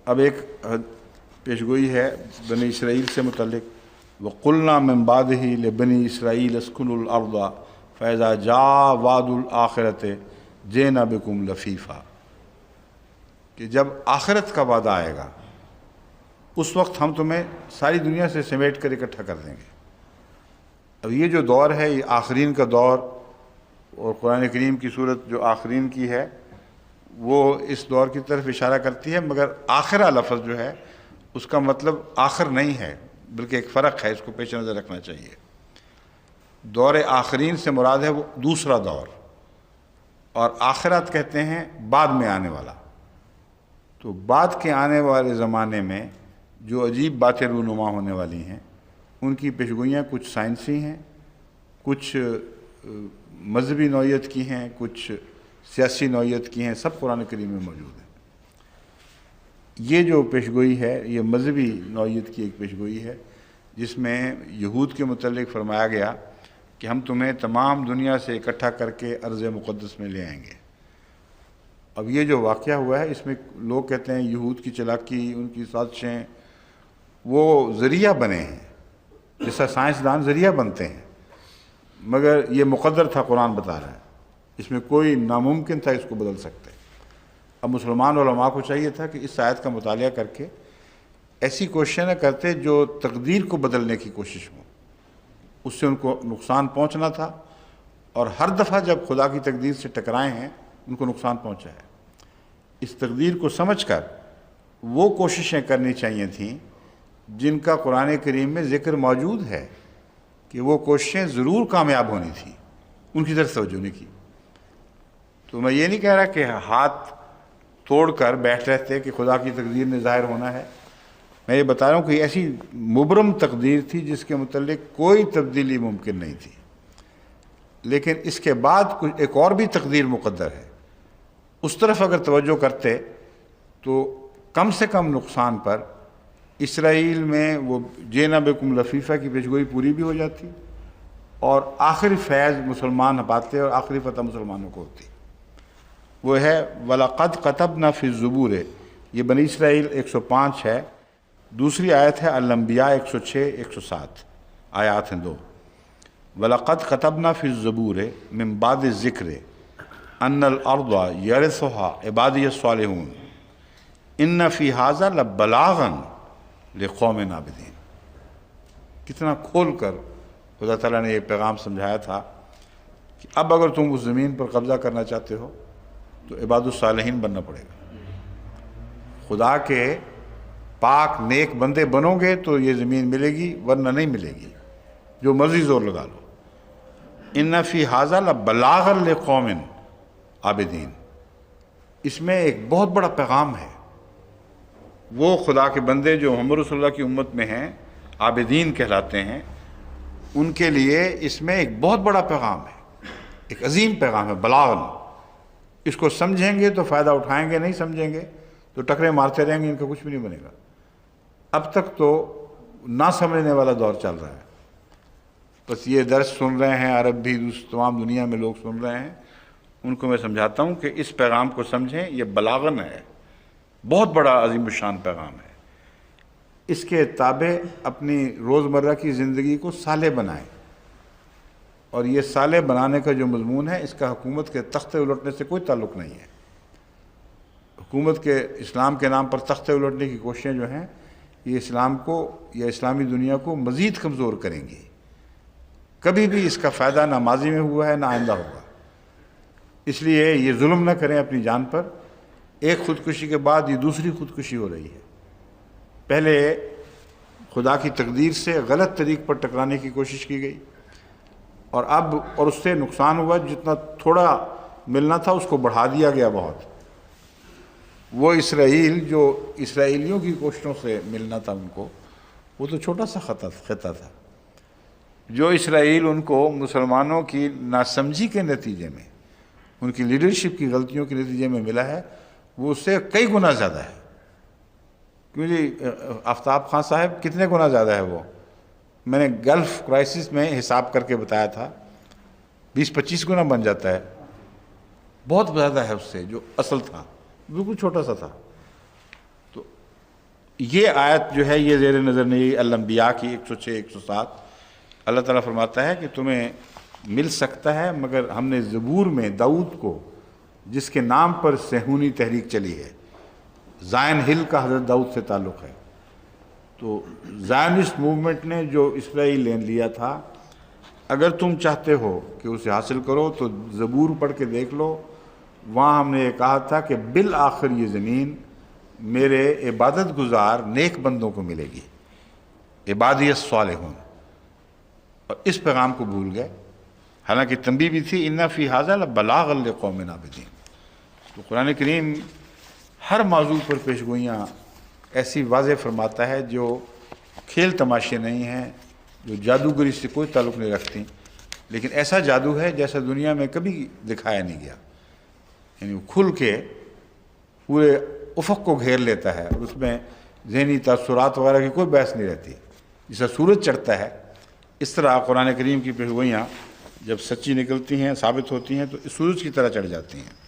اب ایک پیشگوئی ہے بنی اسرائیل سے متعلق، وَقُلْنَا مِن بَعْدِهِ لِبَنِي إِسْرَائِيلَ اسْكُنُوا الْأَرْضَ فَإِذَا جَاءَ وَعْدُ الْآخِرَةِ جِئْنَا بِكُمْ لَفِيفًا، کہ جب آخرت کا وعدہ آئے گا اس وقت ہم تمہیں ساری دنیا سے سمیٹ کر اکٹھا کر دیں گے۔ اب یہ جو دور ہے یہ آخرین کا دور، اور قرآن کریم کی صورت جو آخرین کی ہے وہ اس دور کی طرف اشارہ کرتی ہے، مگر آخرہ لفظ جو ہے اس کا مطلب آخر نہیں ہے، بلکہ ایک فرق ہے، اس کو پیش نظر رکھنا چاہیے۔ دور آخرین سے مراد ہے وہ دوسرا دور، اور آخرت کہتے ہیں بعد میں آنے والا۔ تو بعد کے آنے والے زمانے میں جو عجیب باتیں رونما ہونے والی ہیں ان کی پیشگوئیاں کچھ سائنسی ہیں، کچھ مذہبی نوعیت کی ہیں، کچھ سیاسی نوعیت کی ہیں، سب قرآن کریم میں موجود ہیں۔ یہ جو پیشگوئی ہے یہ مذہبی نوعیت کی ایک پیشگوئی ہے، جس میں یہود کے متعلق فرمایا گیا کہ ہم تمہیں تمام دنیا سے اکٹھا کر کے ارض مقدس میں لے آئیں گے۔ اب یہ جو واقعہ ہوا ہے اس میں لوگ کہتے ہیں یہود کی چلاکی، ان کی سازشیں وہ ذریعہ بنے ہیں، جیسا سائنسدان ذریعہ بنتے ہیں، مگر یہ مقدر تھا، قرآن بتا رہا ہے، اس میں کوئی ناممکن تھا اس کو بدل سکتے۔ اب مسلمان علماء کو چاہیے تھا کہ اس آیت کا مطالعہ کر کے ایسی کوششیں نہ کرتے جو تقدیر کو بدلنے کی کوشش ہو، اس سے ان کو نقصان پہنچنا تھا، اور ہر دفعہ جب خدا کی تقدیر سے ٹکرائے ہیں ان کو نقصان پہنچا ہے۔ اس تقدیر کو سمجھ کر وہ کوششیں کرنی چاہیے تھیں جن کا قرآن کریم میں ذکر موجود ہے کہ وہ کوششیں ضرور کامیاب ہونی تھیں، ان کی طرف توجہ نہیں کی۔ تو میں یہ نہیں کہہ رہا کہ ہاتھ توڑ کر بیٹھ رہتے کہ خدا کی تقدیر نے ظاہر ہونا ہے، میں یہ بتا رہا ہوں کہ ایسی مبرم تقدیر تھی جس کے متعلق کوئی تبدیلی ممکن نہیں تھی، لیکن اس کے بعد ایک اور بھی تقدیر مقدر ہے، اس طرف اگر توجہ کرتے تو کم سے کم نقصان پر اسرائیل میں وہ جینا بکم لفیفہ کی پیشگوئی پوری بھی ہو جاتی، اور آخری فیض مسلمان پاتے اور آخری فتح مسلمانوں کو ہوتی۔ وہ ہے وَلَقَدْ كَتَبْنَا فِي الزُّبُورِ، یہ بنی اسرائیل 105 ہے، دوسری آیت ہے الانبیاء 106 107 آیات ہیں دو۔ وَلَقَدْ كَتَبْنَا فِي الزُّبُورِ مِن بَعْدِ الذِّكْرِ أَنَّ الْأَرْضَ يَرِثُهَا عِبَادِيَ الصَّالِحُونَ إِنَّ فِي هَذَا لَبَلَاغًا لِقَوْمٍ عَابِدِينَ۔ کتنا کھول کر خدا تعالیٰ نے یہ پیغام سمجھایا تھا کہ اب اگر تم اس زمین پر قبضہ کرنا چاہتے ہو تو عباد الصالحین بننا پڑے گا، خدا کے پاک نیک بندے بنو گے تو یہ زمین ملے گی، ورنہ نہیں ملے گی، جو مرضی زور لگا لو۔ ان فی ھذا لبلاغا لقوم عابدین، اس میں ایک بہت بڑا پیغام ہے۔ وہ خدا کے بندے جو محمد رسول اللہ کی امت میں ہیں، عابدین کہلاتے ہیں، ان کے لیے اس میں ایک بہت بڑا پیغام ہے، ایک عظیم پیغام ہے، بلاغن۔ اس کو سمجھیں گے تو فائدہ اٹھائیں گے، نہیں سمجھیں گے تو ٹکرے مارتے رہیں گے، ان کا کچھ بھی نہیں بنے گا۔ اب تک تو نہ سمجھنے والا دور چل رہا ہے، بس یہ درس سن رہے ہیں، عرب بھی تمام دنیا میں لوگ سن رہے ہیں، ان کو میں سمجھاتا ہوں کہ اس پیغام کو سمجھیں، یہ بلاغن ہے، بہت بڑا عظیم الشان پیغام ہے۔ اس کے تابع اپنی روزمرہ کی زندگی کو صالح بنائیں، اور یہ صالح بنانے کا جو مضمون ہے اس کا حکومت کے تختے الٹنے سے کوئی تعلق نہیں ہے۔ حکومت کے اسلام کے نام پر تختے الٹنے کی کوششیں جو ہیں یہ اسلام کو یا اسلامی دنیا کو مزید کمزور کریں گی۔ کبھی بھی اس کا فائدہ نہ ماضی میں ہوا ہے نہ آئندہ ہوگا، اس لیے یہ ظلم نہ کریں اپنی جان پر۔ ایک خودکشی کے بعد یہ دوسری خودکشی ہو رہی ہے۔ پہلے خدا کی تقدیر سے غلط طریق پر ٹکرانے کی کوشش کی گئی، اور اس سے نقصان ہوا، جتنا تھوڑا ملنا تھا اس کو بڑھا دیا گیا بہت۔ وہ اسرائیل جو اسرائیلیوں کی کوششوں سے ملنا تھا ان کو، وہ تو چھوٹا سا خطہ تھا۔ جو اسرائیل ان کو مسلمانوں کی ناسمجھی کے نتیجے میں، ان کی لیڈرشپ کی غلطیوں کے نتیجے میں ملا ہے، وہ اس سے کئی گنا زیادہ ہے۔ کیوں جی آفتاب خان صاحب، کتنے گنا زیادہ ہے وہ؟ میں نے گلف کرائسس میں حساب کر کے بتایا تھا، 20-25 گنا بن جاتا ہے، بہت زیادہ ہے اس سے جو اصل تھا، بالکل چھوٹا سا تھا۔ تو یہ آیت جو ہے یہ زیر نظر نہیں الانبیاء کی 106 107 اللہ تعالیٰ فرماتا ہے کہ تمہیں مل سکتا ہے، مگر ہم نے زبور میں داؤد کو، جس کے نام پر صہیونی تحریک چلی ہے، زائن ہل کا حضرت داؤد سے تعلق ہے، تو زائنسٹ موومنٹ نے جو اسرائیل لین لیا تھا، اگر تم چاہتے ہو کہ اسے حاصل کرو تو زبور پڑھ کے دیکھ لو، وہاں ہم نے یہ کہا تھا کہ بالآخر یہ زمین میرے عبادت گزار نیک بندوں کو ملے گی، عبادی الصالحون، اور اس پیغام کو بھول گئے، حالانکہ تنبیہ بھی تھی ان فی ھذا لبلاغا لقوم عابدین۔ تو قرآن کریم ہر موضوع پر پیشگوئیاں ایسی واضح فرماتا ہے جو کھیل تماشے نہیں ہیں، جو جادوگری سے کوئی تعلق نہیں رکھتی، لیکن ایسا جادو ہے جیسا دنیا میں کبھی دکھایا نہیں گیا، یعنی وہ کھل کے پورے افق کو گھیر لیتا ہے، اور اس میں ذہنی تاثرات وغیرہ کی کوئی بحث نہیں رہتی۔ جیسا سورج چڑھتا ہے اس طرح قرآن کریم کی پیشگوئیاں جب سچی نکلتی ہیں، ثابت ہوتی ہیں، تو سورج کی طرح چڑھ جاتی ہیں۔